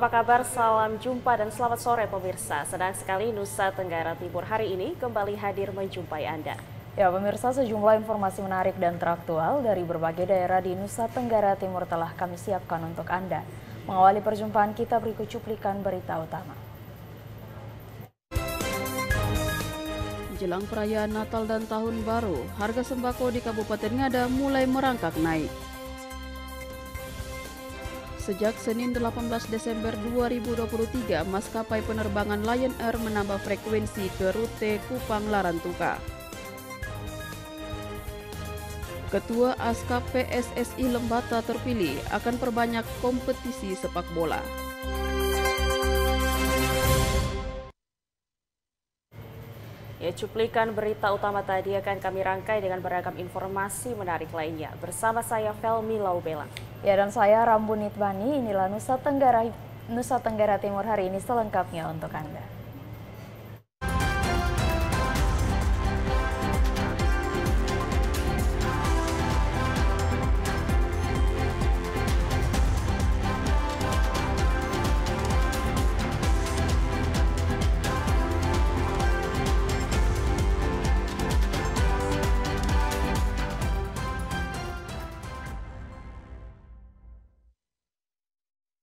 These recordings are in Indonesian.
apa kabar? Salam jumpa dan selamat sore pemirsa. Senang sekali Nusa Tenggara Timur hari ini kembali hadir menjumpai Anda. Ya pemirsa, sejumlah informasi menarik dan teraktual dari berbagai daerah di Nusa Tenggara Timur telah kami siapkan untuk Anda. Mengawali perjumpaan kita berikut cuplikan berita utama. Jelang perayaan Natal dan Tahun Baru, harga sembako di Kabupaten Ngada mulai merangkak naik. Sejak Senin 18 Desember 2023, maskapai penerbangan Lion Air menambah frekuensi ke rute Kupang Larantuka. Ketua Askap PSSI Lembata terpilih akan perbanyak kompetisi sepak bola. Ya, cuplikan berita utama tadi akan kami rangkai dengan beragam informasi menarik lainnya. Bersama saya Felmi Laubela. Ya, dan saya Rambu Nitbani. Inilah Nusa Tenggara Timur hari ini selengkapnya untuk Anda.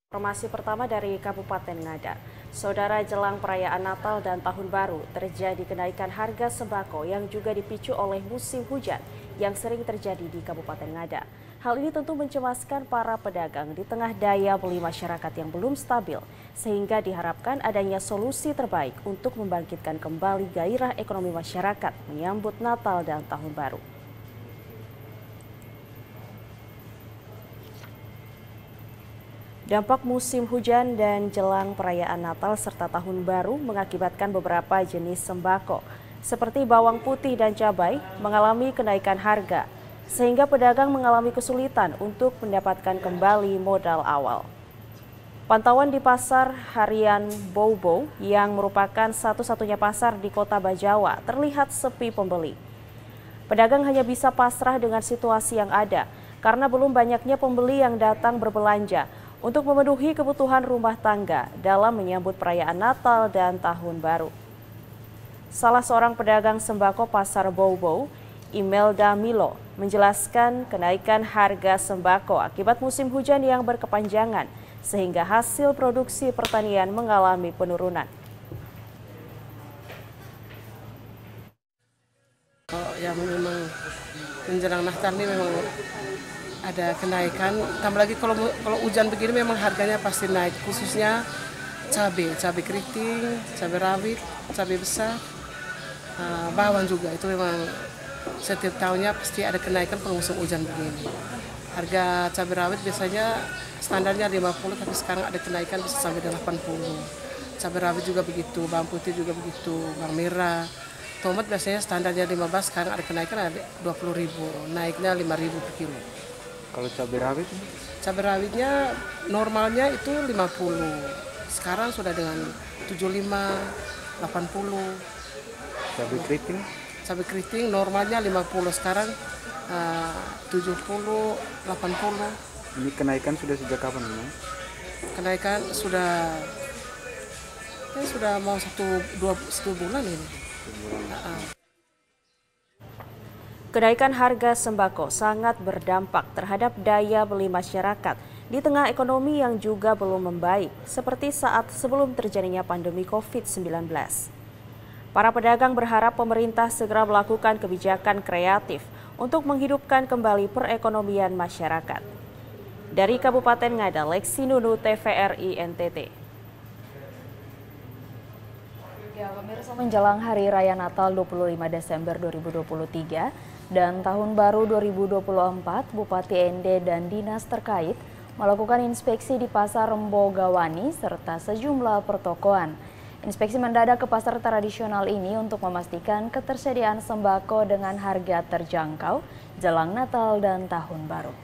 Informasi pertama dari Kabupaten Ngada. Saudara, jelang perayaan Natal dan Tahun Baru, terjadi kenaikan harga sembako yang juga dipicu oleh musim hujan yang sering terjadi di Kabupaten Ngada. Hal ini tentu mencemaskan para pedagang di tengah daya beli masyarakat yang belum stabil, sehingga diharapkan adanya solusi terbaik untuk membangkitkan kembali gairah ekonomi masyarakat menyambut Natal dan Tahun Baru. Dampak musim hujan dan jelang perayaan Natal serta Tahun Baru mengakibatkan beberapa jenis sembako seperti bawang putih dan cabai mengalami kenaikan harga, sehingga pedagang mengalami kesulitan untuk mendapatkan kembali modal awal. Pantauan di pasar harian Boubou yang merupakan satu-satunya pasar di Kota Bajawa terlihat sepi pembeli. Pedagang hanya bisa pasrah dengan situasi yang ada karena belum banyaknya pembeli yang datang berbelanja untuk memenuhi kebutuhan rumah tangga dalam menyambut perayaan Natal dan Tahun Baru. Salah seorang pedagang sembako pasar Boubou, Imelda Milo, menjelaskan kenaikan harga sembako akibat musim hujan yang berkepanjangan sehingga hasil produksi pertanian mengalami penurunan. Yang memang menjelang Natal ini memang ada kenaikan, tambah lagi kalau hujan begini memang harganya pasti naik, khususnya cabai keriting, cabai rawit, cabai besar, bawang juga itu memang setiap tahunnya pasti ada kenaikan kalau musim hujan begini. Harga cabai rawit biasanya standarnya 50, tapi sekarang ada kenaikan bisa sampai 80. Cabai rawit juga begitu, bawang putih juga begitu, bawang merah. Tomat biasanya standarnya 15, sekarang ada kenaikan ada 20.000, naiknya 5.000 per kilo. Kalau cabai rawit? Cabai rawitnya normalnya itu 50, sekarang sudah dengan 75, 80. Cabai keriting? Cabai keriting normalnya 50, sekarang 70, 80. Ini kenaikan sudah sejak kapan ini? Kenaikan sudah mau satu bulan ini. Kenaikan harga sembako sangat berdampak terhadap daya beli masyarakat di tengah ekonomi yang juga belum membaik seperti saat sebelum terjadinya pandemi COVID-19. Para pedagang berharap pemerintah segera melakukan kebijakan kreatif untuk menghidupkan kembali perekonomian masyarakat. Dari Kabupaten Ngada, Lexi Nunu, TVRI NTT. Ya, pemirsa, menjelang Hari Raya Natal 25 Desember 2023 dan Tahun Baru 2024, Bupati ND dan dinas terkait melakukan inspeksi di Pasar Rembo Gawani serta sejumlah pertokoan. Inspeksi mendadak ke pasar tradisional ini untuk memastikan ketersediaan sembako dengan harga terjangkau jelang Natal dan Tahun Baru.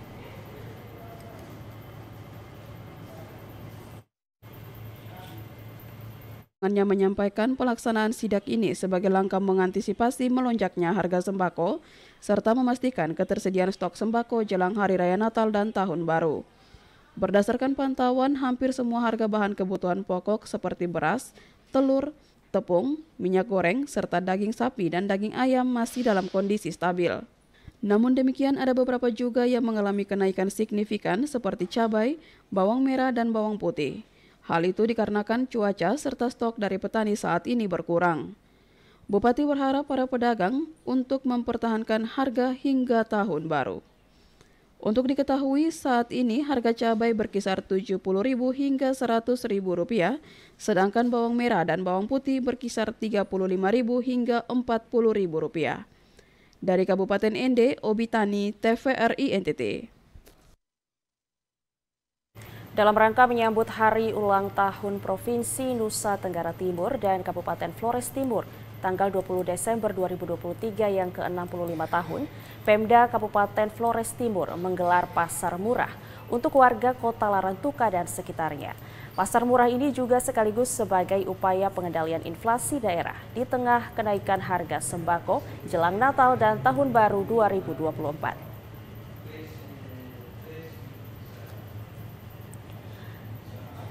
Hanya menyampaikan pelaksanaan sidak ini sebagai langkah mengantisipasi melonjaknya harga sembako serta memastikan ketersediaan stok sembako jelang Hari Raya Natal dan Tahun Baru. Berdasarkan pantauan, hampir semua harga bahan kebutuhan pokok seperti beras, telur, tepung, minyak goreng, serta daging sapi dan daging ayam masih dalam kondisi stabil. Namun demikian, ada beberapa juga yang mengalami kenaikan signifikan seperti cabai, bawang merah, dan bawang putih. Hal itu dikarenakan cuaca serta stok dari petani saat ini berkurang. Bupati berharap para pedagang untuk mempertahankan harga hingga tahun baru. Untuk diketahui, saat ini harga cabai berkisar Rp70.000 hingga Rp100.000, sedangkan bawang merah dan bawang putih berkisar Rp35.000 hingga Rp40.000. Dari Kabupaten Ende, Obitani, TVRI NTT. Dalam rangka menyambut Hari Ulang Tahun Provinsi Nusa Tenggara Timur dan Kabupaten Flores Timur, tanggal 20 Desember 2023 yang ke-65 tahun, Pemda Kabupaten Flores Timur menggelar pasar murah untuk warga Kota Larantuka dan sekitarnya. Pasar murah ini juga sekaligus sebagai upaya pengendalian inflasi daerah di tengah kenaikan harga sembako jelang Natal dan Tahun Baru 2024.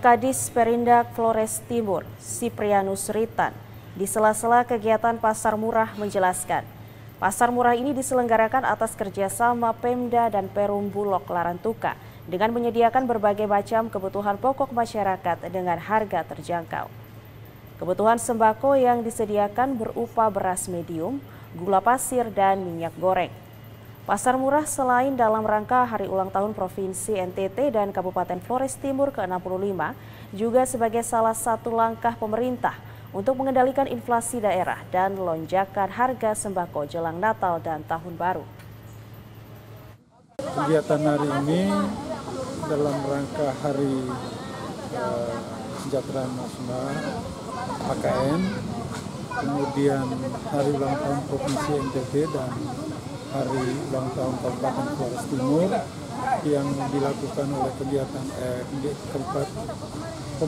Kadis Perindak Flores Timur, Siprianus Ritan, di sela-sela kegiatan pasar murah menjelaskan, pasar murah ini diselenggarakan atas kerjasama Pemda dan Perum Bulog Larantuka dengan menyediakan berbagai macam kebutuhan pokok masyarakat dengan harga terjangkau. Kebutuhan sembako yang disediakan berupa beras medium, gula pasir, dan minyak goreng. Pasar murah selain dalam rangka Hari Ulang Tahun Provinsi NTT dan Kabupaten Flores Timur ke-65, juga sebagai salah satu langkah pemerintah untuk mengendalikan inflasi daerah dan lonjakan harga sembako jelang Natal dan Tahun Baru. Kegiatan hari ini dalam rangka Hari Kesejahteraan Nasional (HKN), kemudian Hari Ulang Tahun Provinsi NTT dan Hari Ulang Tahun Kabupaten Flores Timur yang dilakukan oleh kegiatan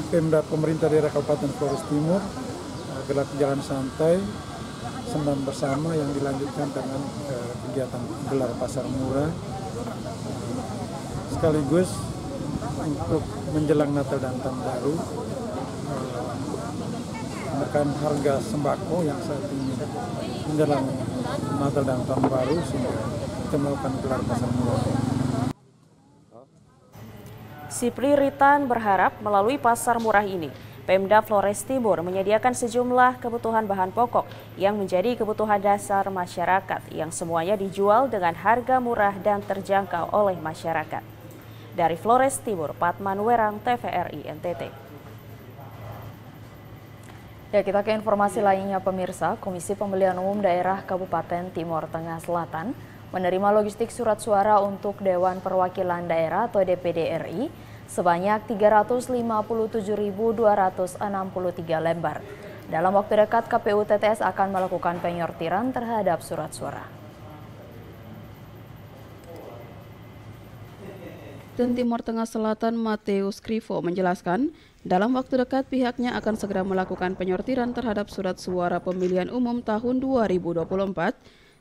Pemda Pemerintah Daerah Kabupaten Flores Timur, gelar jalan santai senam bersama yang dilanjutkan dengan kegiatan gelar pasar murah sekaligus untuk menjelang Natal dan Tahun Baru, menekan harga sembako yang saat ini menjelang Natal dan Tahun Baru, sehingga kita melakukan gelar pasar murah. Sipri Ritan berharap melalui pasar murah ini, Pemda Flores Timur menyediakan sejumlah kebutuhan bahan pokok yang menjadi kebutuhan dasar masyarakat yang semuanya dijual dengan harga murah dan terjangkau oleh masyarakat. Dari Flores Timur, Patman Werang, TVRI NTT. Ya, kita ke informasi lainnya pemirsa. Komisi Pemilihan Umum Daerah Kabupaten Timur Tengah Selatan menerima logistik surat suara untuk Dewan Perwakilan Daerah atau DPD RI sebanyak 357.263 lembar. Dalam waktu dekat, KPU TTS akan melakukan penyortiran terhadap surat suara. Dan Timur Tengah Selatan Mateus Krivo menjelaskan, dalam waktu dekat pihaknya akan segera melakukan penyortiran terhadap surat suara pemilihan umum tahun 2024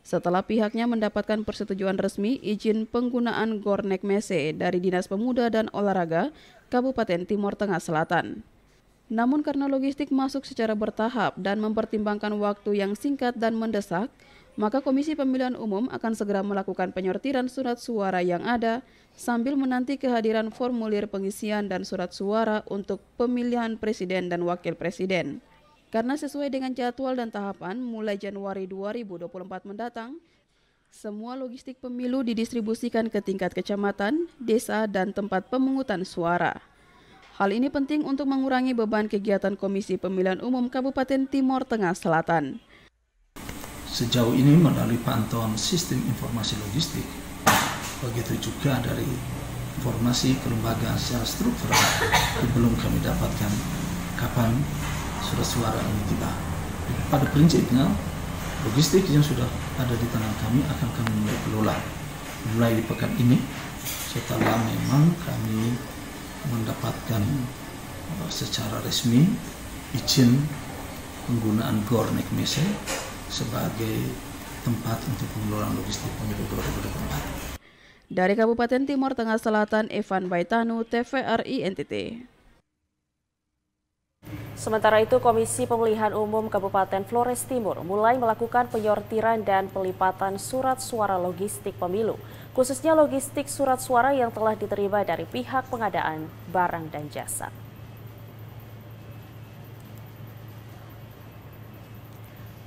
setelah pihaknya mendapatkan persetujuan resmi izin penggunaan Gornek Mese dari Dinas Pemuda dan Olahraga Kabupaten Timur Tengah Selatan. Namun karena logistik masuk secara bertahap dan mempertimbangkan waktu yang singkat dan mendesak, maka Komisi Pemilihan Umum akan segera melakukan penyortiran surat suara yang ada sambil menanti kehadiran formulir pengisian dan surat suara untuk pemilihan presiden dan wakil presiden. Karena sesuai dengan jadwal dan tahapan mulai Januari 2024 mendatang, semua logistik pemilu didistribusikan ke tingkat kecamatan, desa, dan tempat pemungutan suara. Hal ini penting untuk mengurangi beban kegiatan Komisi Pemilihan Umum Kabupaten Timur Tengah Selatan. Sejauh ini melalui pantauan sistem informasi logistik, begitu juga dari informasi kelembagaan secara struktural, belum kami dapatkan kapan surat suara ini tiba. Pada prinsipnya, logistik yang sudah ada di tangan kami akan kami mulai kelola mulai di pekan ini, setelah memang kami mendapatkan secara resmi izin penggunaan Gornek Mese sebagai tempat untuk pengelolaan logistik pemilu 2024. Dari Kabupaten Timur Tengah Selatan, Evan Baitanu, TVRI NTT. Sementara itu, Komisi Pemilihan Umum Kabupaten Flores Timur mulai melakukan penyortiran dan pelipatan surat suara logistik pemilu, khususnya logistik surat suara yang telah diterima dari pihak pengadaan barang dan jasa.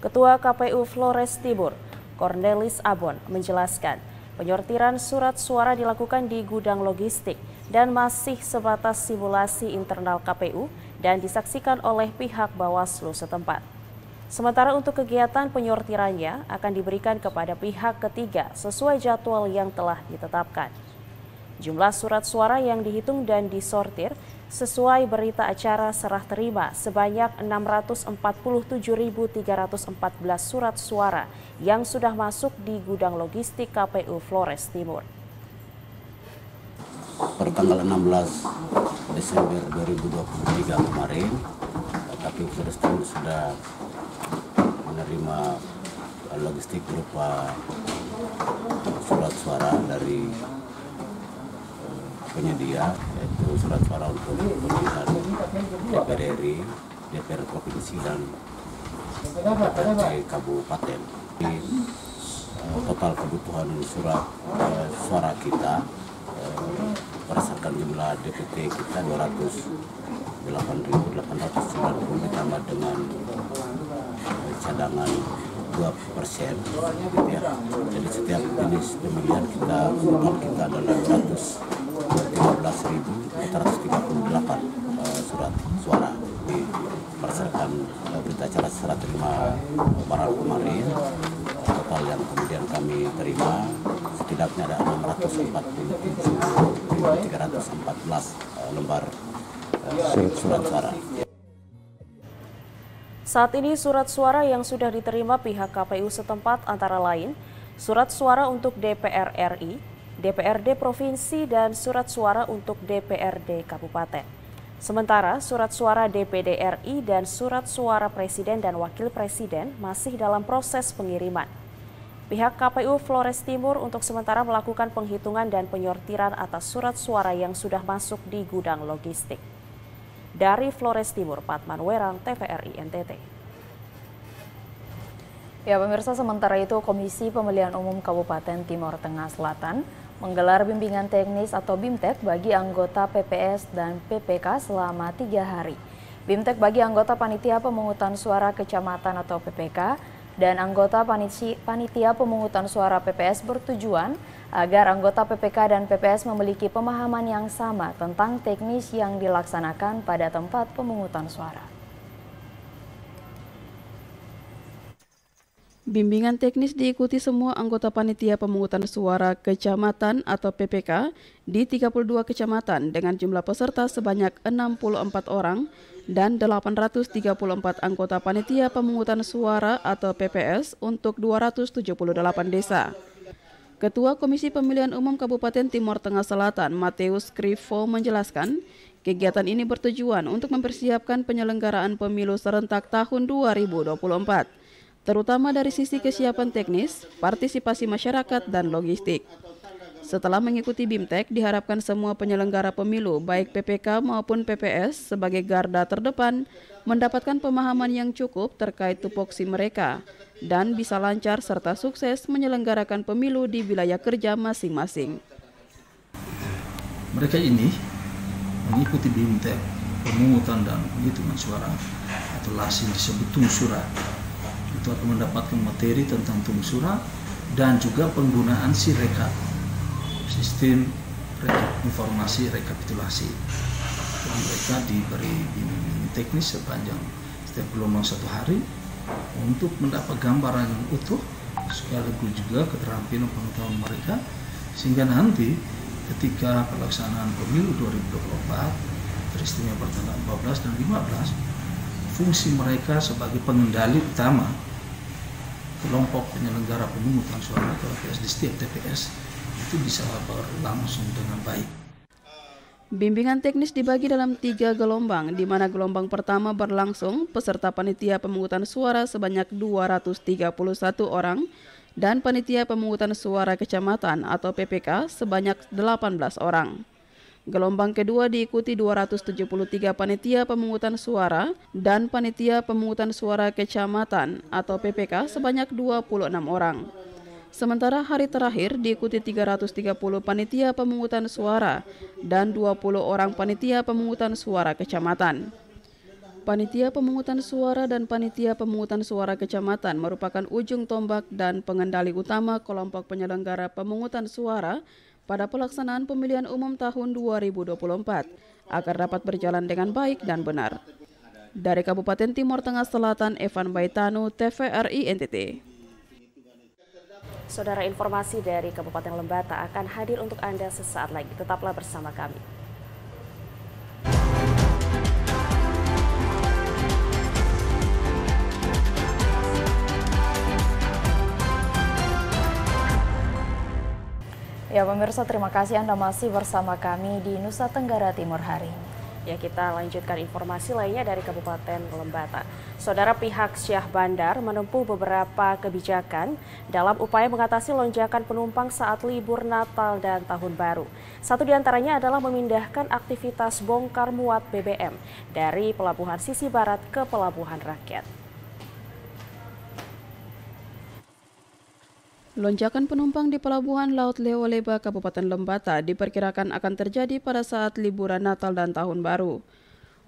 Ketua KPU Flores Timur, Cornelis Abon, menjelaskan penyortiran surat suara dilakukan di gudang logistik dan masih sebatas simulasi internal KPU dan disaksikan oleh pihak Bawaslu setempat. Sementara untuk kegiatan penyortirannya akan diberikan kepada pihak ketiga sesuai jadwal yang telah ditetapkan. Jumlah surat suara yang dihitung dan disortir sesuai berita acara serah terima sebanyak 647.314 surat suara yang sudah masuk di gudang logistik KPU Flores Timur. Per tanggal 16 Desember 2023 kemarin, KPU Flores Timur sudah menerima logistik berupa surat suara dari penyedia, yaitu surat suara untuk pemilihan DPR RI, DPR Provinsi, dan DPRD Kabupaten. Total kebutuhan surat suara kita berdasarkan jumlah DPT kita 208.890 ditambah dengan cadangan 2%, gitu ya. Jadi setiap jenis pemilihan kita adalah 213.438 surat suara. Ini berdasarkan berita acara serah terima barat kemarin, total yang kemudian kami terima setidaknya ada 647.314 lembar surat suara. Saat ini surat suara yang sudah diterima pihak KPU setempat antara lain surat suara untuk DPR RI, DPRD Provinsi, dan surat suara untuk DPRD Kabupaten. Sementara surat suara DPD RI dan surat suara Presiden dan Wakil Presiden masih dalam proses pengiriman. Pihak KPU Flores Timur untuk sementara melakukan penghitungan dan penyortiran atas surat suara yang sudah masuk di gudang logistik. Dari Flores Timur, Patman Werang, TVRI NTT. Ya, pemirsa, sementara itu Komisi Pemilihan Umum Kabupaten Timur Tengah Selatan menggelar bimbingan teknis atau BIMTEK bagi anggota PPS dan PPK selama 3 hari. BIMTEK bagi anggota Panitia Pemungutan Suara Kecamatan atau PPK dan anggota Panitia Pemungutan Suara PPS bertujuan agar anggota PPK dan PPS memiliki pemahaman yang sama tentang teknis yang dilaksanakan pada tempat pemungutan suara. Bimbingan teknis diikuti semua anggota Panitia Pemungutan Suara Kecamatan atau PPK di 32 kecamatan dengan jumlah peserta sebanyak 64 orang dan 834 anggota Panitia Pemungutan Suara atau PPS untuk 278 desa. Ketua Komisi Pemilihan Umum Kabupaten Timur Tengah Selatan, Mateus Skrivo, menjelaskan kegiatan ini bertujuan untuk mempersiapkan penyelenggaraan pemilu serentak tahun 2024, terutama dari sisi kesiapan teknis, partisipasi masyarakat, dan logistik. Setelah mengikuti BIMTEK, diharapkan semua penyelenggara pemilu, baik PPK maupun PPS, sebagai garda terdepan, mendapatkan pemahaman yang cukup terkait tupoksi mereka, dan bisa lancar serta sukses menyelenggarakan pemilu di wilayah kerja masing-masing. Mereka ini mengikuti BIMTEK, pemungutan dan penghitungan suara, atau LASIN disebut tungsura. Itu akan mendapatkan materi tentang tungsura dan juga penggunaan Sirekap, sistem informasi rekapitulasi. Jadi mereka diberi bimbingan teknis sepanjang setiap gelombang 1 hari untuk mendapat gambaran yang utuh, sekaligus juga keterampilan pengetahuan mereka, sehingga nanti ketika pelaksanaan pemilu 2024 teristimewa bertanggal 14 dan 15, fungsi mereka sebagai pengendali utama kelompok penyelenggara pemungutan suara TPS di setiap TPS itu bisa berlangsung dengan baik. Bimbingan teknis dibagi dalam 3 gelombang, di mana gelombang pertama berlangsung peserta panitia pemungutan suara sebanyak 231 orang dan Panitia Pemungutan Suara Kecamatan atau PPK sebanyak 18 orang. Gelombang kedua diikuti 273 panitia pemungutan suara dan panitia pemungutan suara kecamatan atau PPK sebanyak 26 orang. Sementara hari terakhir diikuti 330 panitia pemungutan suara dan 20 orang panitia pemungutan suara kecamatan. Panitia pemungutan suara dan panitia pemungutan suara kecamatan merupakan ujung tombak dan pengendali utama kelompok penyelenggara pemungutan suara pada pelaksanaan pemilihan umum tahun 2024 agar dapat berjalan dengan baik dan benar. Dari Kabupaten Timur Tengah Selatan, Evan Baitanu, TVRI NTT. Saudara, informasi dari Kabupaten Lembata akan hadir untuk Anda sesaat lagi. Tetaplah bersama kami. Ya pemirsa, terima kasih Anda masih bersama kami di Nusa Tenggara Timur hari ini. Ya, kita lanjutkan informasi lainnya dari Kabupaten Lembata. Saudara, pihak Syah Bandar menempuh beberapa kebijakan dalam upaya mengatasi lonjakan penumpang saat libur Natal dan Tahun Baru. Satu di antaranya adalah memindahkan aktivitas bongkar muat BBM dari Pelabuhan Sisi Barat ke Pelabuhan Rakyat. Lonjakan penumpang di Pelabuhan Laut Lewoleba, Kabupaten Lembata diperkirakan akan terjadi pada saat liburan Natal dan Tahun Baru.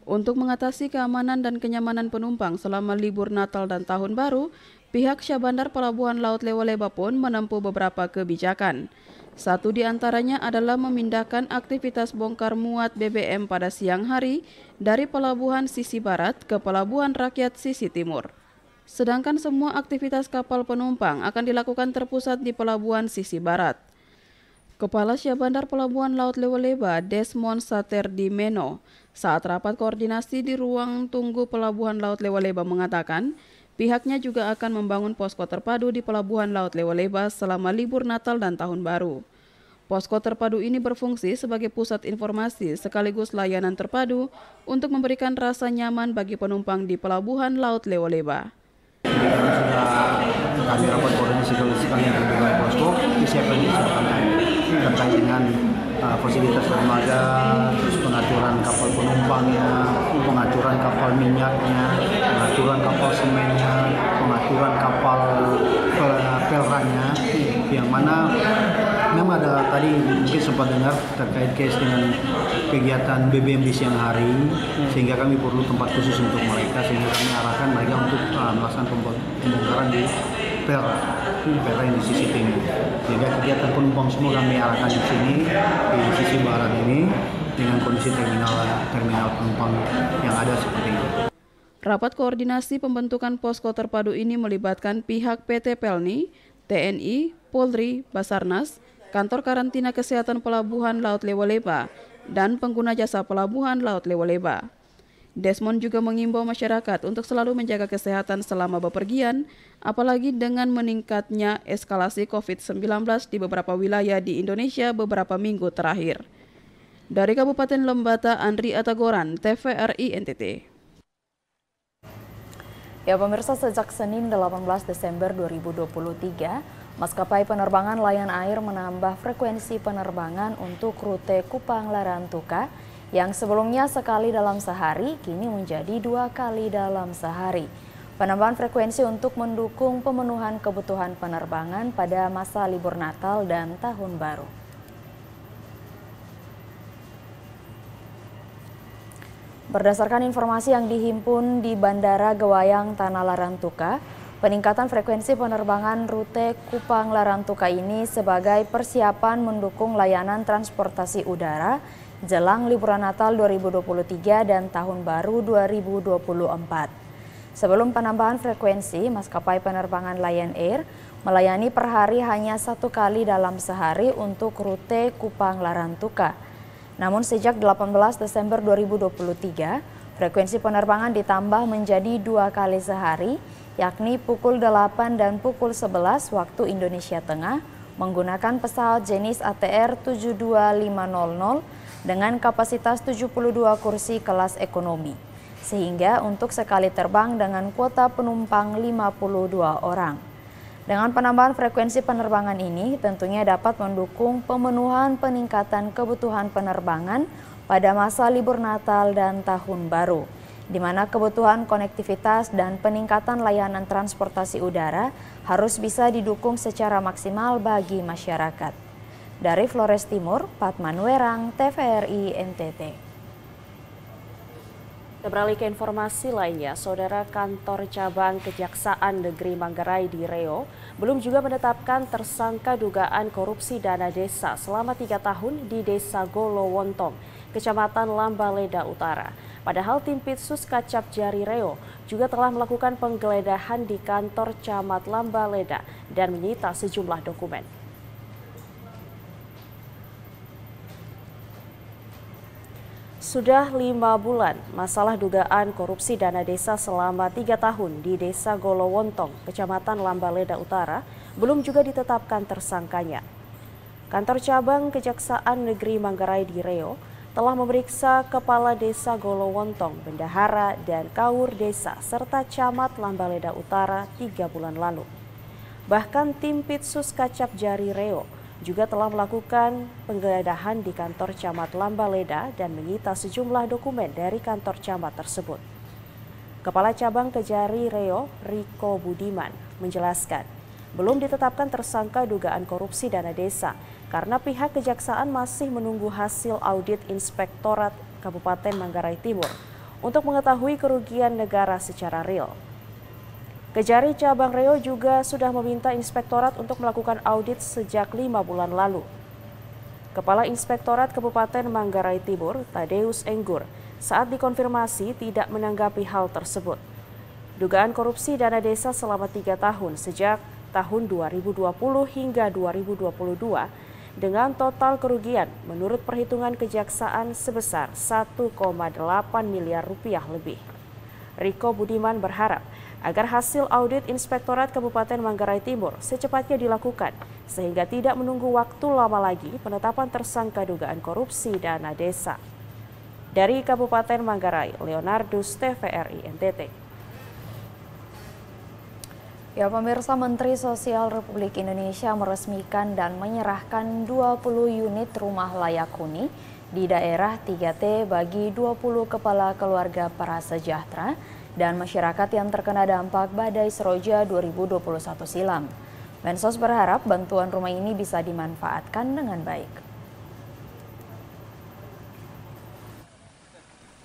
Untuk mengatasi keamanan dan kenyamanan penumpang selama libur Natal dan Tahun Baru, pihak Syah Bandar Pelabuhan Laut Lewoleba pun menempuh beberapa kebijakan. Satu di antaranya adalah memindahkan aktivitas bongkar muat BBM pada siang hari dari Pelabuhan Sisi Barat ke Pelabuhan Rakyat Sisi Timur. Sedangkan semua aktivitas kapal penumpang akan dilakukan terpusat di Pelabuhan Sisi Barat. Kepala Syah Bandar Pelabuhan Laut Lewoleba, Desmond Saterdimeno, saat rapat koordinasi di ruang tunggu Pelabuhan Laut Lewoleba mengatakan, pihaknya juga akan membangun posko terpadu di Pelabuhan Laut Lewoleba selama libur Natal dan Tahun Baru. Posko terpadu ini berfungsi sebagai pusat informasi sekaligus layanan terpadu untuk memberikan rasa nyaman bagi penumpang di Pelabuhan Laut Lewoleba. Sudah kami rapat koordinasi sekalian dengan posko disiapkan terkait dengan fasilitas dermaga, terus pengaturan kapal penumpangnya, pengaturan kapal minyaknya, pengaturan kapal semennya, pengaturan kapal pelrannya, yang mana memang ada tadi mungkin sempat dengar terkait case dengan kegiatan BBM di siang hari, sehingga kami perlu tempat khusus untuk mereka, sehingga kami arahkan mereka untuk melaksanakan pembongkaran di pelra yang di sisi timur. Sehingga kegiatan penumpang semua kami arahkan di sini, di sisi barat ini, dengan kondisi terminal penumpang yang ada seperti ini. Rapat koordinasi pembentukan posko terpadu ini melibatkan pihak PT Pelni, TNI, Polri, Basarnas, Kantor Karantina Kesehatan Pelabuhan Laut Lewoleba, dan pengguna jasa Pelabuhan Laut Lewoleba. Desmond juga mengimbau masyarakat untuk selalu menjaga kesehatan selama bepergian, apalagi dengan meningkatnya eskalasi COVID-19 di beberapa wilayah di Indonesia beberapa minggu terakhir. Dari Kabupaten Lembata, Andri Atagoran, TVRI NTT. Ya pemirsa, sejak Senin 18 Desember 2023, maskapai penerbangan Lion Air menambah frekuensi penerbangan untuk rute Kupang Larantuka yang sebelumnya sekali dalam sehari, kini menjadi 2 kali dalam sehari. Penambahan frekuensi untuk mendukung pemenuhan kebutuhan penerbangan pada masa libur Natal dan Tahun Baru. Berdasarkan informasi yang dihimpun di Bandara Gewayang Tanah Larantuka, peningkatan frekuensi penerbangan rute Kupang Larantuka ini sebagai persiapan mendukung layanan transportasi udara jelang liburan Natal 2023 dan Tahun Baru 2024. Sebelum penambahan frekuensi, maskapai penerbangan Lion Air melayani per hari hanya 1 kali dalam sehari untuk rute Kupang Larantuka. Namun sejak 18 Desember 2023, frekuensi penerbangan ditambah menjadi 2 kali sehari, yakni pukul 8 dan pukul 11 waktu Indonesia Tengah menggunakan pesawat jenis ATR 72500 dengan kapasitas 72 kursi kelas ekonomi, sehingga untuk sekali terbang dengan kuota penumpang 52 orang. Dengan penambahan frekuensi penerbangan ini tentunya dapat mendukung pemenuhan peningkatan kebutuhan penerbangan pada masa libur Natal dan Tahun Baru, di mana kebutuhan konektivitas dan peningkatan layanan transportasi udara harus bisa didukung secara maksimal bagi masyarakat. Dari Flores Timur, Patman Werang, TVRI NTT. Kita beralih ke informasi lainnya, Saudara, Kantor Cabang Kejaksaan Negeri Manggarai di Riau belum juga menetapkan tersangka dugaan korupsi dana desa selama 3 tahun di Desa Golowontong, Kecamatan Lambaleda Utara. Padahal tim Pitsus Kacap Jari Riau juga telah melakukan penggeledahan di kantor Camat Lambaleda dan menyita sejumlah dokumen. Sudah 5 bulan, masalah dugaan korupsi dana desa selama 3 tahun di Desa Golowontong, Kecamatan Lambaleda Utara, belum juga ditetapkan tersangkanya. Kantor Cabang Kejaksaan Negeri Manggarai di Riau telah memeriksa Kepala Desa Golowontong, Bendahara, dan Kaur Desa, serta Camat Lambaleda Utara 3 bulan lalu. Bahkan tim Pitsus Kacap Jari Riau juga telah melakukan penggeledahan di kantor Camat Lambaleda dan menyita sejumlah dokumen dari kantor camat tersebut. Kepala Cabang Kejari Riau, Riko Budiman, menjelaskan belum ditetapkan tersangka dugaan korupsi dana desa karena pihak kejaksaan masih menunggu hasil audit Inspektorat Kabupaten Manggarai Timur untuk mengetahui kerugian negara secara real. Kejari Cabang Riau juga sudah meminta Inspektorat untuk melakukan audit sejak 5 bulan lalu. Kepala Inspektorat Kabupaten Manggarai Timur, Tadeus Enggur, saat dikonfirmasi tidak menanggapi hal tersebut. Dugaan korupsi dana desa selama 3 tahun sejak tahun 2020 hingga 2022 dengan total kerugian menurut perhitungan kejaksaan sebesar 1,8 miliar rupiah lebih. Riko Budiman berharap agar hasil audit Inspektorat Kabupaten Manggarai Timur secepatnya dilakukan sehingga tidak menunggu waktu lama lagi penetapan tersangka dugaan korupsi dana desa. Dari Kabupaten Manggarai, Leonardus, TVRI NTT. Ya, pemirsa, Menteri Sosial Republik Indonesia meresmikan dan menyerahkan 20 unit rumah layak huni di daerah 3T bagi 20 kepala keluarga prasejahtera dan masyarakat yang terkena dampak badai Seroja 2021 silam. Mensos berharap bantuan rumah ini bisa dimanfaatkan dengan baik.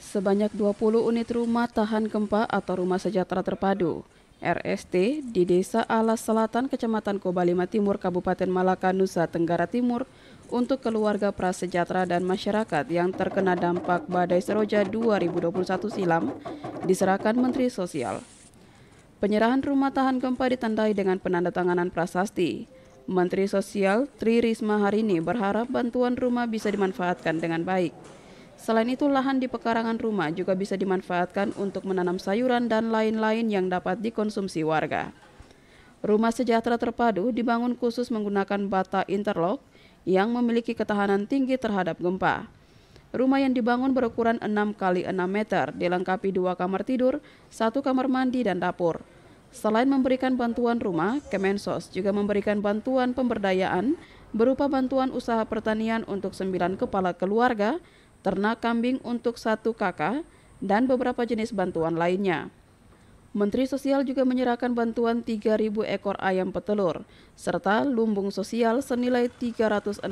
Sebanyak 20 unit rumah tahan gempa atau rumah sejahtera terpadu RST di Desa Alas Selatan, Kecamatan Kobalima Timur, Kabupaten Malaka, Nusa Tenggara Timur untuk keluarga prasejahtera dan masyarakat yang terkena dampak badai Seroja 2021 silam diserahkan Menteri Sosial. Penyerahan rumah tahan gempa ditandai dengan penandatanganan prasasti. Menteri Sosial Tri Risma hari ini berharap bantuan rumah bisa dimanfaatkan dengan baik. Selain itu, lahan di pekarangan rumah juga bisa dimanfaatkan untuk menanam sayuran dan lain-lain yang dapat dikonsumsi warga. Rumah sejahtera terpadu dibangun khusus menggunakan bata interlock yang memiliki ketahanan tinggi terhadap gempa. Rumah yang dibangun berukuran 6 x 6 meter, dilengkapi 2 kamar tidur, 1 kamar mandi, dan dapur. Selain memberikan bantuan rumah, Kemensos juga memberikan bantuan pemberdayaan berupa bantuan usaha pertanian untuk 9 kepala keluarga, ternak kambing untuk 1 kakak, dan beberapa jenis bantuan lainnya. Menteri Sosial juga menyerahkan bantuan 3.000 ekor ayam petelur, serta lumbung sosial senilai 369,9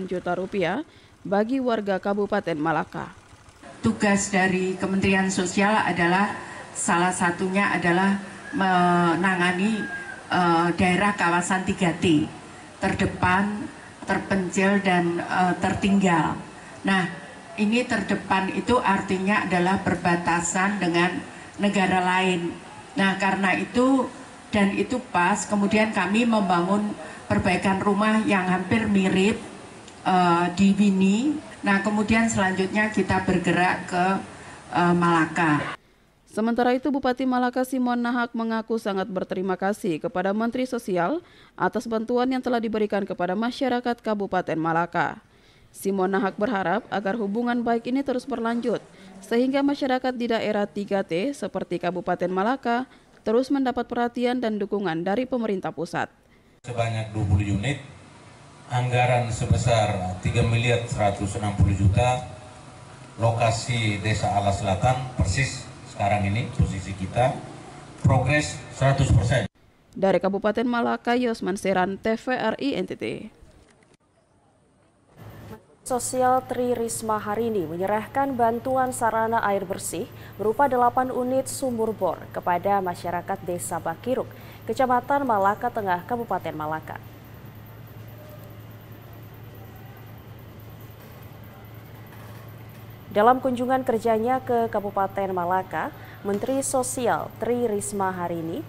juta rupiah bagi warga Kabupaten Malaka. Tugas dari Kementerian Sosial adalah salah satunya adalah menangani daerah kawasan 3T, terdepan, terpencil, dan tertinggal. Nah, ini terdepan itu artinya adalah berbatasan dengan negara lain. Nah, karena itu dan itu pas, kemudian kami membangun perbaikan rumah yang hampir mirip di Bini. Nah, kemudian selanjutnya kita bergerak ke Malaka. Sementara itu, Bupati Malaka Simon Nahak mengaku sangat berterima kasih kepada Menteri Sosial atas bantuan yang telah diberikan kepada masyarakat Kabupaten Malaka. Simon Nahak berharap agar hubungan baik ini terus berlanjut, sehingga masyarakat di daerah 3T seperti Kabupaten Malaka, terus mendapat perhatian dan dukungan dari pemerintah pusat. Sebanyak 20 unit, anggaran sebesar 3.160 juta, lokasi Desa Alas Selatan, persis sekarang ini posisi kita, progres 100%. Dari Kabupaten Malaka, Yosman Seran, TVRI NTT. Sosial Tri Risma hari ini menyerahkan bantuan sarana air bersih berupa 8 unit sumur bor kepada masyarakat Desa Bakiruk, Kecamatan Malaka Tengah, Kabupaten Malaka. Dalam kunjungan kerjanya ke Kabupaten Malaka, Menteri Sosial Tri Risma hari ini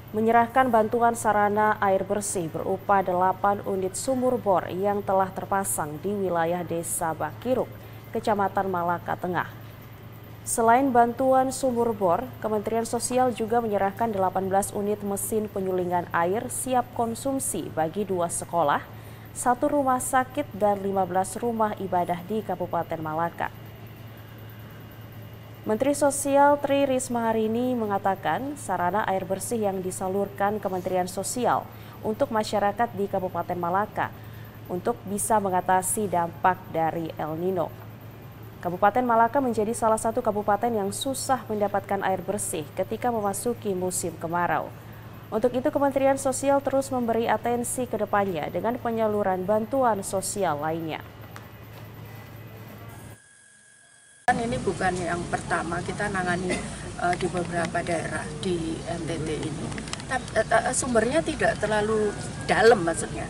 menyerahkan bantuan sarana air bersih berupa 8 unit sumur bor yang telah terpasang di wilayah Desa Bakiruk, Kecamatan Malaka Tengah. Selain bantuan sumur bor, Kementerian Sosial juga menyerahkan 18 unit mesin penyulingan air siap konsumsi bagi 2 sekolah, 1 rumah sakit dan 15 rumah ibadah di Kabupaten Malaka. Menteri Sosial Tri Risma hari ini mengatakan sarana air bersih yang disalurkan Kementerian Sosial untuk masyarakat di Kabupaten Malaka untuk bisa mengatasi dampak dari El Nino. Kabupaten Malaka menjadi salah satu kabupaten yang susah mendapatkan air bersih ketika memasuki musim kemarau. Untuk itu Kementerian Sosial terus memberi atensi ke depannya dengan penyaluran bantuan sosial lainnya. Ini bukan yang pertama kita nangani di beberapa daerah di NTT ini. Sumbernya tidak terlalu dalam, maksudnya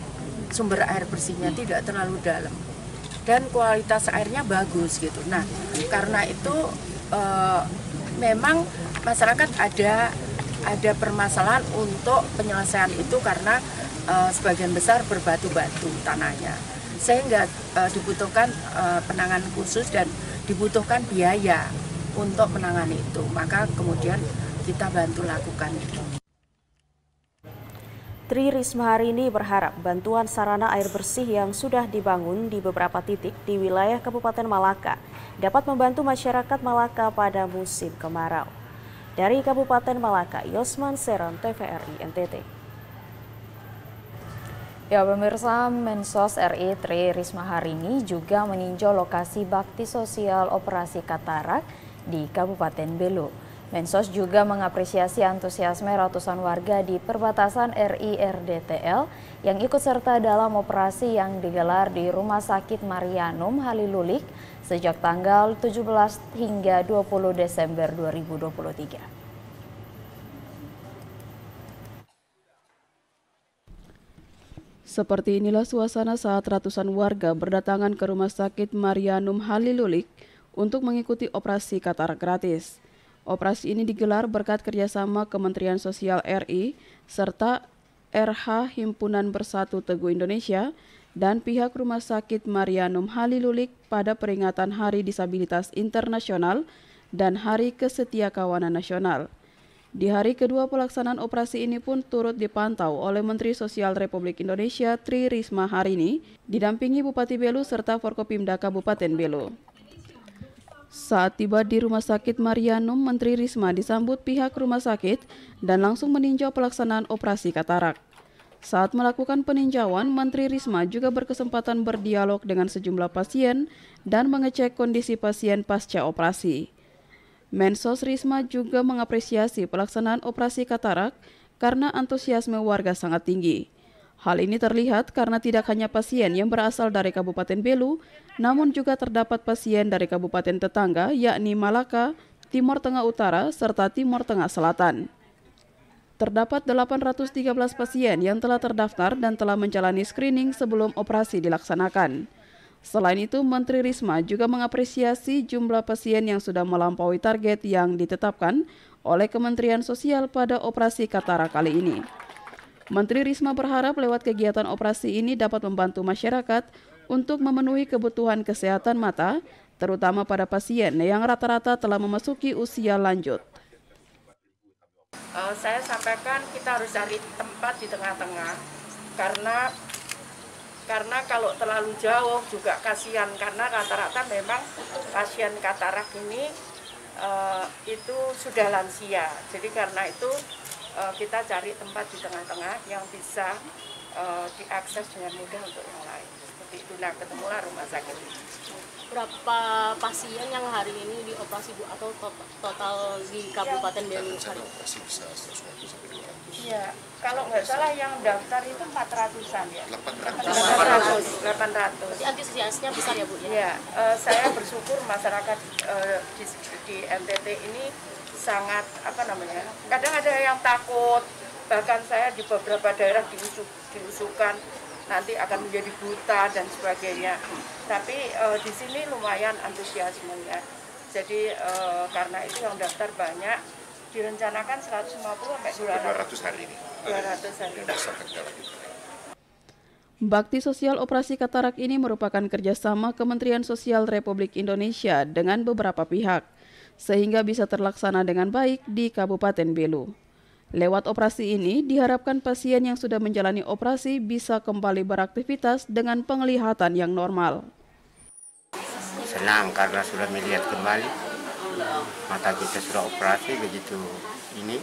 sumber air bersihnya tidak terlalu dalam dan kualitas airnya bagus gitu. Nah, karena itu memang masyarakat ada permasalahan untuk penyelesaian itu karena sebagian besar berbatu-batu tanahnya, sehingga dibutuhkan penanganan khusus dan dibutuhkan biaya untuk menangani itu, maka kemudian kita bantu lakukan itu. Tri Risma hari ini berharap bantuan sarana air bersih yang sudah dibangun di beberapa titik di wilayah Kabupaten Malaka dapat membantu masyarakat Malaka pada musim kemarau. Dari Kabupaten Malaka, Yosman Seran, TVRI NTT. Ya, pemirsa, Mensos RI Tri Risma hari ini juga meninjau lokasi bakti sosial operasi katarak di Kabupaten Belu. Mensos juga mengapresiasi antusiasme ratusan warga di perbatasan RI RDTL yang ikut serta dalam operasi yang digelar di Rumah Sakit Marianum Halilulik sejak tanggal 17 hingga 20 Desember 2023. Seperti inilah suasana saat ratusan warga berdatangan ke Rumah Sakit Marianum Halilulik untuk mengikuti operasi katarak gratis. Operasi ini digelar berkat kerjasama Kementerian Sosial RI serta RH Himpunan Bersatu Teguh Indonesia dan pihak Rumah Sakit Marianum Halilulik pada peringatan Hari Disabilitas Internasional dan Hari Kesetiakawanan Nasional. Di hari kedua pelaksanaan operasi ini pun turut dipantau oleh Menteri Sosial Republik Indonesia Tri Risma hari ini, didampingi Bupati Belu serta Forkopimda Kabupaten Belu. Saat tiba di Rumah Sakit Marianum, Menteri Risma disambut pihak rumah sakit dan langsung meninjau pelaksanaan operasi katarak. Saat melakukan peninjauan, Menteri Risma juga berkesempatan berdialog dengan sejumlah pasien dan mengecek kondisi pasien pasca operasi. Mensos Risma juga mengapresiasi pelaksanaan operasi katarak karena antusiasme warga sangat tinggi. Hal ini terlihat karena tidak hanya pasien yang berasal dari Kabupaten Belu, namun juga terdapat pasien dari kabupaten tetangga yakni Malaka, Timur Tengah Utara, serta Timur Tengah Selatan. Terdapat 813 pasien yang telah terdaftar dan telah menjalani screening sebelum operasi dilaksanakan. Selain itu, Menteri Risma juga mengapresiasi jumlah pasien yang sudah melampaui target yang ditetapkan oleh Kementerian Sosial pada operasi katarak kali ini. Menteri Risma berharap lewat kegiatan operasi ini dapat membantu masyarakat untuk memenuhi kebutuhan kesehatan mata, terutama pada pasien yang rata-rata telah memasuki usia lanjut. Saya sampaikan kita harus cari tempat di tengah-tengah karena kalau terlalu jauh juga kasihan, karena rata-rata memang pasien katarak ini itu sudah lansia. Jadi karena itu kita cari tempat di tengah-tengah yang bisa diakses dengan mudah untuk yang lain. Seperti itu, nah ketemulah rumah sakit. Berapa pasien yang hari ini dioperasi Bu, atau total di Kabupaten Belu? Iya, kalau nggak salah yang daftar itu 400-an ya. 800. Antusiasnya besar ya Bu ya? Iya, saya bersyukur masyarakat di NTT ini sangat kadang ada yang takut, bahkan saya di beberapa daerah diusukan nanti akan menjadi buta dan sebagainya. Tapi di sini lumayan antusiasmenya. Jadi karena itu yang daftar banyak, direncanakan 150 sampai 200 hari ini. 200 hari ini. Bakti Sosial Operasi Katarak ini merupakan kerjasama Kementerian Sosial Republik Indonesia dengan beberapa pihak, sehingga bisa terlaksana dengan baik di Kabupaten Belu. Lewat operasi ini, diharapkan pasien yang sudah menjalani operasi bisa kembali beraktivitas dengan penglihatan yang normal. Senang karena sudah melihat kembali, mata kita sudah operasi, begitu ini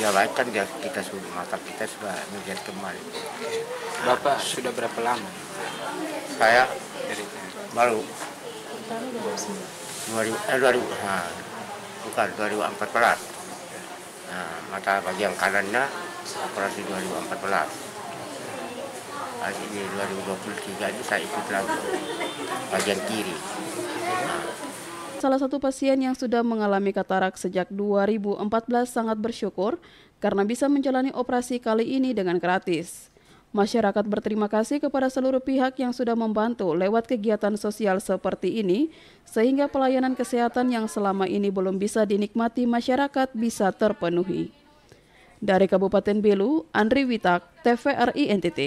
dia baik kan kita sudah, mata kita sudah melihat kembali. Bapak sudah berapa lama? Saya baru 2014. Nah, mata bagian kanannya operasi 2014. Di 2023 ini saya ikut lagi bagian kiri. Salah satu pasien yang sudah mengalami katarak sejak 2014 sangat bersyukur karena bisa menjalani operasi kali ini dengan gratis. Masyarakat berterima kasih kepada seluruh pihak yang sudah membantu lewat kegiatan sosial seperti ini, sehingga pelayanan kesehatan yang selama ini belum bisa dinikmati masyarakat bisa terpenuhi. Dari Kabupaten Belu, Andri Witak, TVRI NTT.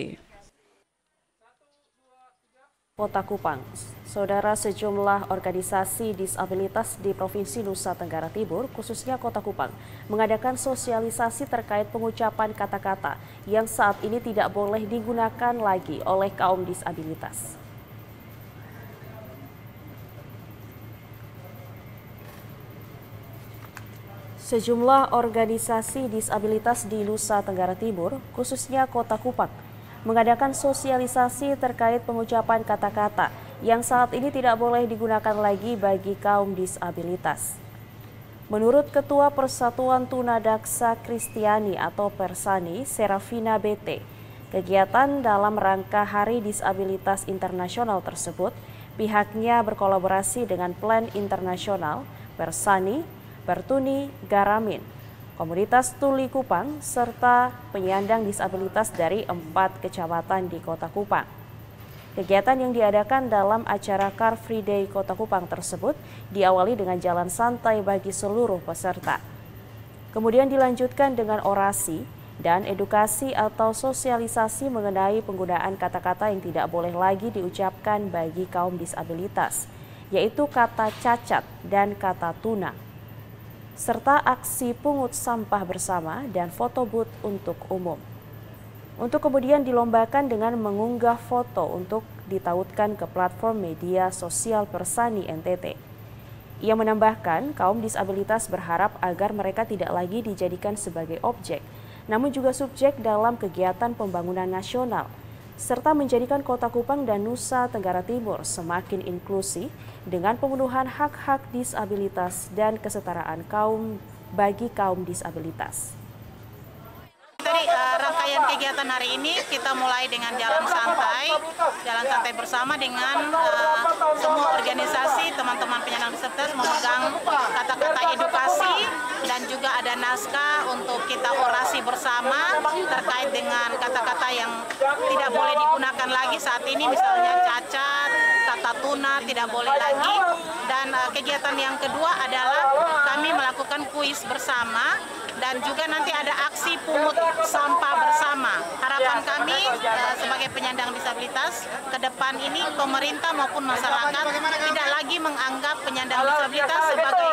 Kota Kupang, saudara, sejumlah organisasi disabilitas di Provinsi Nusa Tenggara Timur, khususnya Kota Kupang, mengadakan sosialisasi terkait pengucapan kata-kata yang saat ini tidak boleh digunakan lagi oleh kaum disabilitas. Sejumlah organisasi disabilitas di Nusa Tenggara Timur, khususnya Kota Kupang, mengadakan sosialisasi terkait pengucapan kata-kata yang saat ini tidak boleh digunakan lagi bagi kaum disabilitas. Menurut Ketua Persatuan Tunadaksa Kristiani atau Persani, Serafina BT, kegiatan dalam rangka Hari Disabilitas Internasional tersebut, pihaknya berkolaborasi dengan Plan Internasional, Persani, Pertuni, Garamin, Komunitas Tuli Kupang, serta penyandang disabilitas dari 4 kecamatan di Kota Kupang. Kegiatan yang diadakan dalam acara Car Free Day Kota Kupang tersebut diawali dengan jalan santai bagi seluruh peserta. Kemudian dilanjutkan dengan orasi dan edukasi atau sosialisasi mengenai penggunaan kata-kata yang tidak boleh lagi diucapkan bagi kaum disabilitas, yaitu kata cacat dan kata tuna, serta aksi pungut sampah bersama dan foto booth untuk umum. Untuk kemudian dilombakan dengan mengunggah foto untuk ditautkan ke platform media sosial Persani NTT. Ia menambahkan kaum disabilitas berharap agar mereka tidak lagi dijadikan sebagai objek, namun juga subjek dalam kegiatan pembangunan nasional, serta menjadikan Kota Kupang dan Nusa Tenggara Timur semakin inklusif dengan pemenuhan hak-hak disabilitas dan kesetaraan bagi kaum disabilitas. Dari rangkaian kegiatan hari ini kita mulai dengan jalan santai bersama dengan semua organisasi teman-teman penyandang disabilitas memegang kata-kata edukasi dan juga ada naskah untuk kita orasi bersama terkait dengan kata-kata yang tidak boleh digunakan lagi saat ini, misalnya cacat, kata tuna tidak boleh lagi. Dan kegiatan yang kedua adalah kami melakukan kuis bersama dan juga nanti ada aksi pungut sampah bersama. Harapan kami sebagai penyandang disabilitas ke depan ini pemerintah maupun masyarakat tidak lagi menganggap penyandang disabilitas sebagai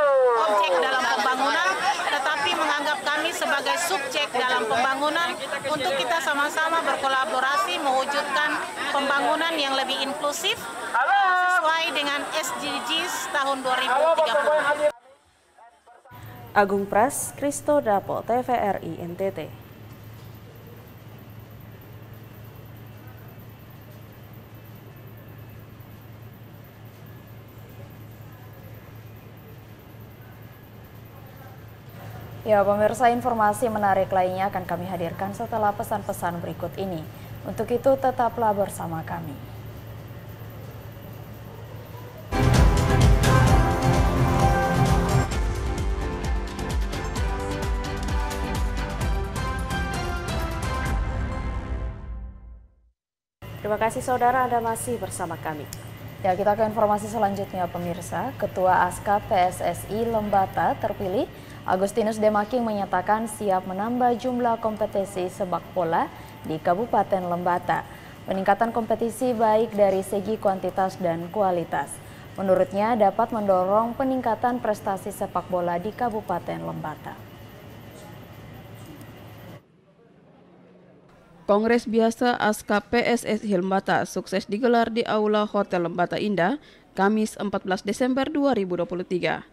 objek dalam pembangunan, tetapi menganggap kami sebagai subjek dalam pembangunan untuk kita sama-sama berkolaborasi mewujudkan pembangunan yang lebih inklusif sesuai dengan SDGs tahun 2030. Agung Pras, Kristo Dapo, TVRI NTT. Ya, pemirsa, informasi menarik lainnya akan kami hadirkan setelah pesan-pesan berikut ini. Untuk itu, tetaplah bersama kami. Terima kasih saudara, Anda masih bersama kami. Ya, kita ke informasi selanjutnya, pemirsa. Ketua Askap PSSI Lembata terpilih, Agustinus Demaking, menyatakan siap menambah jumlah kompetisi sepak bola di Kabupaten Lembata. Peningkatan kompetisi baik dari segi kuantitas dan kualitas. Menurutnya dapat mendorong peningkatan prestasi sepak bola di Kabupaten Lembata. Kongres biasa Askap PSSI Lembata sukses digelar di Aula Hotel Lembata Indah, Kamis 14 Desember 2023.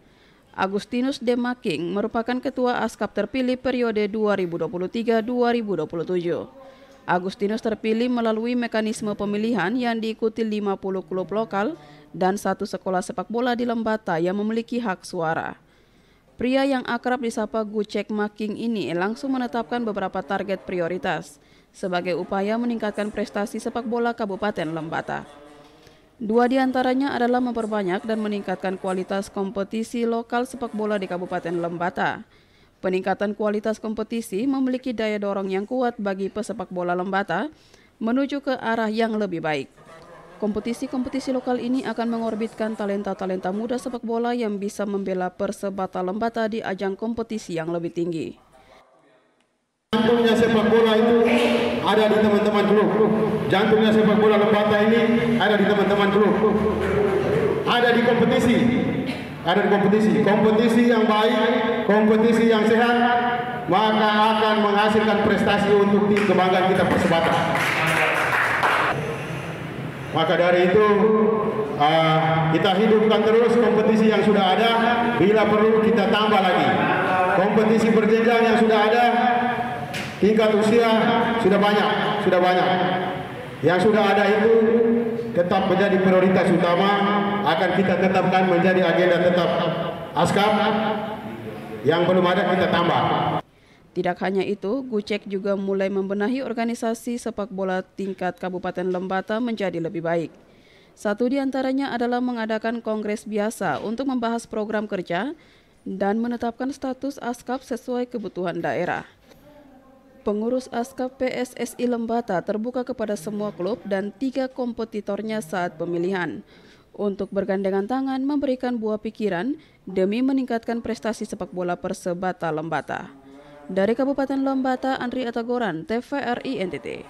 Agustinus Demaking merupakan ketua Askap terpilih periode 2023-2027. Agustinus terpilih melalui mekanisme pemilihan yang diikuti 50 klub lokal dan 1 sekolah sepak bola di Lembata yang memiliki hak suara. Pria yang akrab disapa Gucek Making ini langsung menetapkan beberapa target prioritas sebagai upaya meningkatkan prestasi sepak bola Kabupaten Lembata. 2 diantaranya adalah memperbanyak dan meningkatkan kualitas kompetisi lokal sepak bola di Kabupaten Lembata. Peningkatan kualitas kompetisi memiliki daya dorong yang kuat bagi pesepak bola Lembata menuju ke arah yang lebih baik. Kompetisi-kompetisi lokal ini akan mengorbitkan talenta-talenta muda sepak bola yang bisa membela Persebaya Lembata di ajang kompetisi yang lebih tinggi. Jantungnya sepak bola itu ada di teman-teman klub. Jantungnya sepak bola Lembata ini ada di teman-teman klub. Ada di kompetisi. Ada di kompetisi. Kompetisi yang baik, kompetisi yang sehat, maka akan menghasilkan prestasi untuk tim kebanggaan kita Persebaya. Maka dari itu kita hidupkan terus kompetisi yang sudah ada. Bila perlu kita tambah lagi. Kompetisi berjenjang yang sudah ada. Tingkat usia sudah banyak. Yang sudah ada itu tetap menjadi prioritas utama, akan kita tetapkan menjadi agenda tetap Askap. Yang belum ada kita tambah. Tidak hanya itu, Gucek juga mulai membenahi organisasi sepak bola tingkat Kabupaten Lembata menjadi lebih baik. 1 diantaranya adalah mengadakan kongres biasa untuk membahas program kerja dan menetapkan status Askap sesuai kebutuhan daerah. Pengurus Askap PSSI Lembata terbuka kepada semua klub dan 3 kompetitornya saat pemilihan untuk bergandengan tangan memberikan buah pikiran demi meningkatkan prestasi sepak bola Persebaya Lembata. Dari Kabupaten Lembata, Andri Atagoran, TVRI NTT.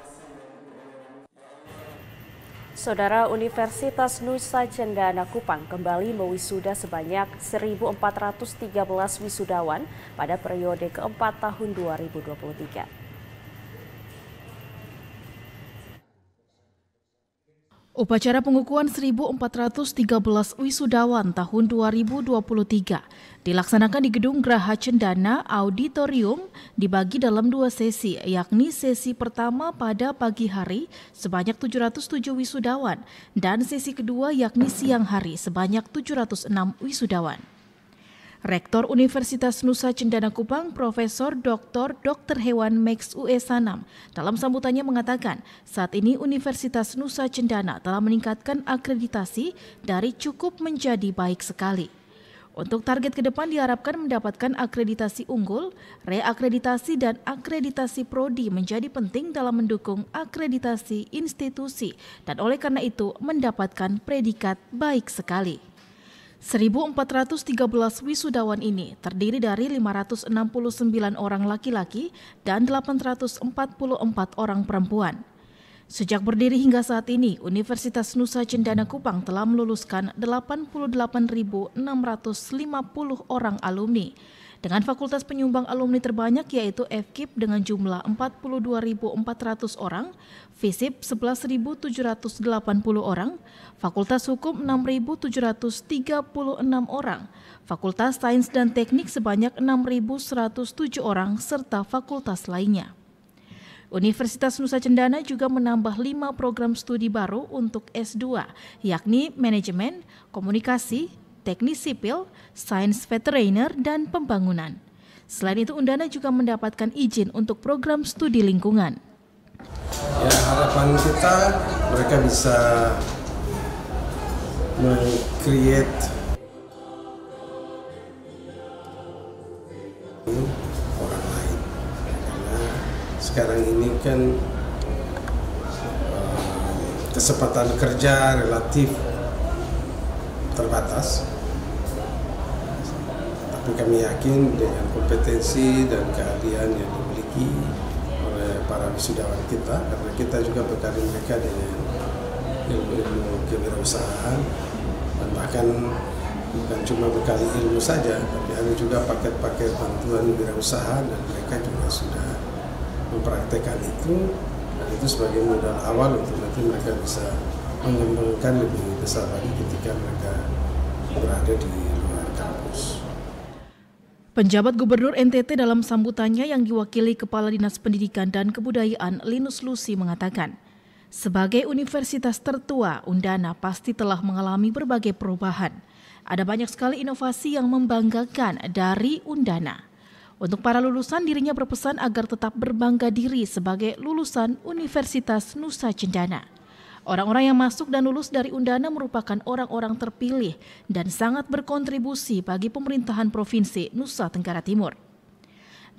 Saudara, Universitas Nusa Cendana Kupang kembali mewisuda sebanyak 1.413 wisudawan pada periode keempat tahun 2023. Upacara pengukuhan 1.413 wisudawan tahun 2023 dilaksanakan di Gedung Graha Cendana Auditorium, dibagi dalam 2 sesi, yakni sesi pertama pada pagi hari sebanyak 707 wisudawan dan sesi kedua yakni siang hari sebanyak 706 wisudawan. Rektor Universitas Nusa Cendana Kupang, Profesor Dr. Hewan Max UE Sanam, dalam sambutannya mengatakan saat ini Universitas Nusa Cendana telah meningkatkan akreditasi dari cukup menjadi baik sekali. Untuk target ke depan diharapkan mendapatkan akreditasi unggul, reakreditasi dan akreditasi prodi menjadi penting dalam mendukung akreditasi institusi dan oleh karena itu mendapatkan predikat baik sekali. 1.413 wisudawan ini terdiri dari 569 orang laki-laki dan 844 orang perempuan. Sejak berdiri hingga saat ini, Universitas Nusa Cendana Kupang telah meluluskan 88.650 orang alumni. dengan fakultas penyumbang alumni terbanyak yaitu FKIP dengan jumlah 42.400 orang, FISIP 11.780 orang, Fakultas Hukum 6.736 orang, Fakultas Sains dan Teknik sebanyak 6.107 orang, serta fakultas lainnya. Universitas Nusa Cendana juga menambah 5 program studi baru untuk S2, yakni Manajemen, Komunikasi, Teknik Sipil, Sains Veteriner, dan Pembangunan. Selain itu, Undana juga mendapatkan izin untuk program studi lingkungan. Ya, harapan kita mereka bisa meng-create orang lain. Karena sekarang ini kan kesempatan kerja relatif terbatas. Tapi kami yakin dengan kompetensi dan keahlian yang dimiliki oleh para wisudawan kita, karena kita juga bekali mereka dengan ilmu kewirausahaan, dan bahkan bukan cuma bekali ilmu saja, tapi ada juga paket-paket bantuan wirausaha, dan mereka juga sudah mempraktekkan itu, dan itu sebagai modal awal untuk nanti mereka bisa mengembangkan lebih besar lagi ketika mereka berada di luar kampus. Penjabat Gubernur NTT dalam sambutannya yang diwakili Kepala Dinas Pendidikan dan Kebudayaan Linus Lusi mengatakan, sebagai universitas tertua, Undana pasti telah mengalami berbagai perubahan. Ada banyak sekali inovasi yang membanggakan dari Undana. Untuk para lulusan, dirinya berpesan agar tetap berbangga diri sebagai lulusan Universitas Nusa Cendana. Orang-orang yang masuk dan lulus dari Undana merupakan orang-orang terpilih dan sangat berkontribusi bagi pemerintahan Provinsi Nusa Tenggara Timur.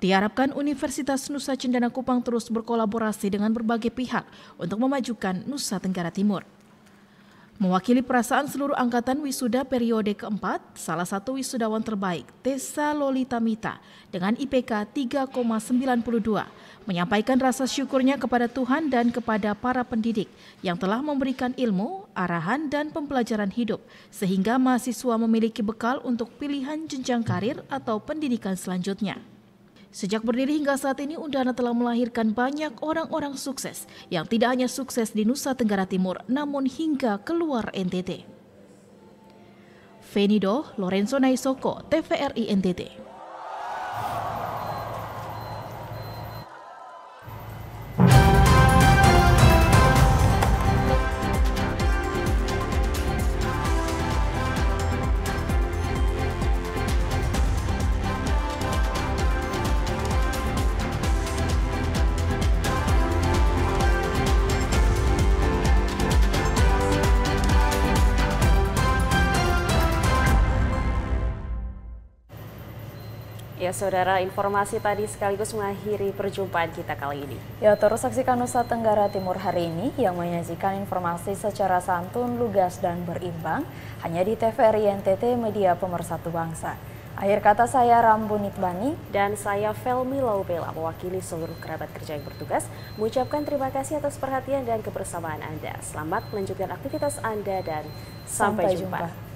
Diharapkan Universitas Nusa Cendana Kupang terus berkolaborasi dengan berbagai pihak untuk memajukan Nusa Tenggara Timur. Mewakili perasaan seluruh angkatan wisuda periode keempat, salah satu wisudawan terbaik, Tessa Lolita Mita, dengan IPK 3,92, menyampaikan rasa syukurnya kepada Tuhan dan kepada para pendidik yang telah memberikan ilmu, arahan, dan pembelajaran hidup, sehingga mahasiswa memiliki bekal untuk pilihan jenjang karir atau pendidikan selanjutnya. Sejak berdiri hingga saat ini, Undana telah melahirkan banyak orang-orang sukses yang tidak hanya sukses di Nusa Tenggara Timur, namun hingga keluar NTT. Fenido Lorenzo Naisoko, TVRI NTT. Ya saudara, informasi tadi sekaligus mengakhiri perjumpaan kita kali ini. Ya, terus saksikan Nusa Tenggara Timur hari ini yang menyajikan informasi secara santun, lugas, dan berimbang hanya di TVRI NTT, media pemersatu bangsa. Akhir kata saya Rambu Nitbani dan saya Felmi Laubela mewakili seluruh kerabat kerja yang bertugas mengucapkan terima kasih atas perhatian dan kebersamaan Anda. Selamat melanjutkan aktivitas Anda dan sampai jumpa.